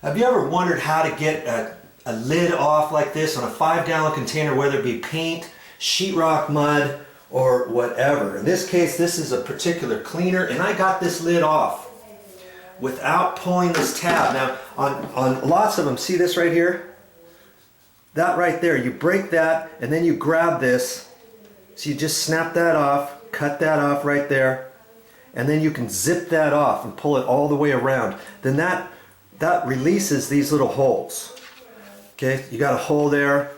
Have you ever wondered how to get a lid off like this on a 5-gallon container, whether it be paint, sheetrock, mud, or whatever? In this case, this is a particular cleaner, and I got this lid off without pulling this tab. Now, on lots of them, see this right here? That right there, you break that, and then you grab this. So you just snap that off, cut that off right there, and then you can zip that off and pull it all the way around. Then that releases these little holes. Okay, you got a hole there,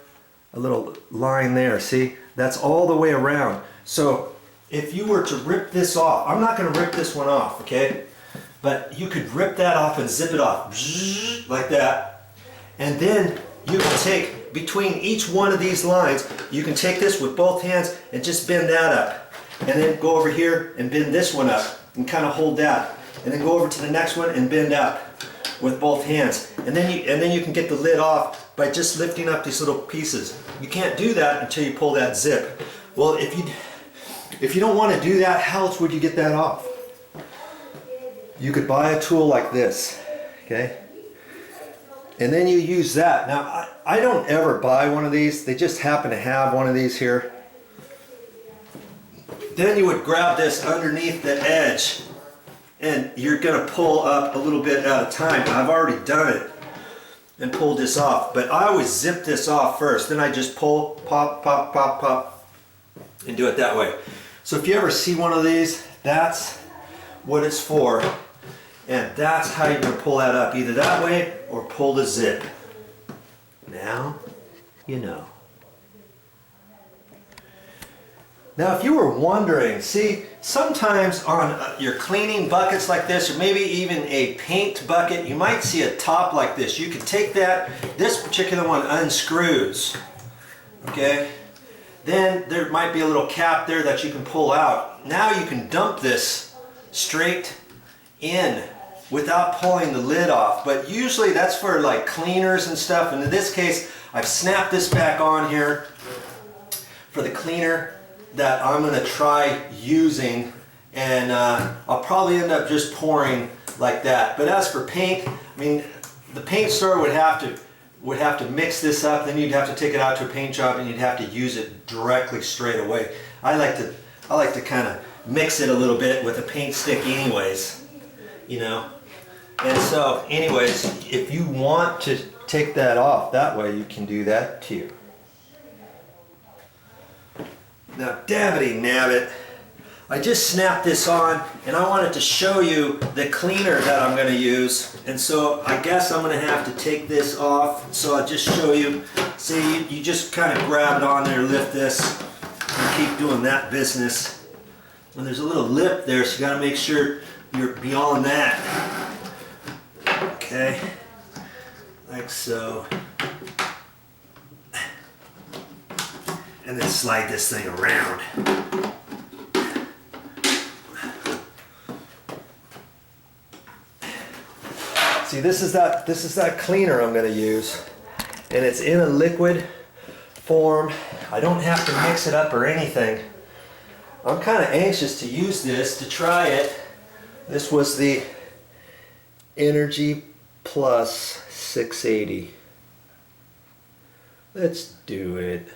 a little line there, see? That's all the way around. So if you were to rip this off, I'm not going to rip this one off, okay? But you could rip that off and zip it off, like that. And then you can take, between each one of these lines, you can take this with both hands and just bend that up. And then go over here and bend this one up and kind of hold that. And then go over to the next one and bend up with both hands, and then you can get the lid off by just lifting up these little pieces. You can't do that until you pull that zip. Well, if you don't want to do that, how else would you get that off? You could buy a tool like this, okay? And then you use that. Now, I don't ever buy one of these. They just happen to have one of these here. Then you would grab this underneath the edge, and you're going to pull up a little bit at a time. I've already done it and pulled this off, but I always zip this off first. Then I just pull, pop, pop, pop, pop, and do it that way. So if you ever see one of these, that's what it's for, and that's how you're going to pull that up, either that way or pull the zip. Now you know. Now, if you were wondering, see, sometimes on your cleaning buckets like this, or maybe even a paint bucket, you might see a top like this. You can take that, this particular one unscrews, okay? Then there might be a little cap there that you can pull out. Now you can dump this straight in without pulling the lid off. But usually that's for like cleaners and stuff. And in this case, I've snapped this back on here for the cleaner that I'm going to try using, and I'll probably end up just pouring like that. But as for paint, I mean, the paint store would have to mix this up, then you'd have to take it out to a paint job and you'd have to use it directly straight away. I like to kind of mix it a little bit with a paint stick anyways, you know. And so anyways, if you want to take that off that way, you can do that too. Now, dabbity nabbit, I just snapped this on, and I wanted to show you the cleaner that I'm going to use. And so I guess I'm going to have to take this off. So I'll just show you. See, you just kind of grab it on there, lift this, and keep doing that business. And there's a little lip there, so you got to make sure you're beyond that. Okay, like so. And then slide this thing around. See, this is that cleaner I'm going to use, and it's in a liquid form. I don't have to mix it up or anything. I'm kind of anxious to use this, to try it. This was the Energy Plus 680. Let's do it.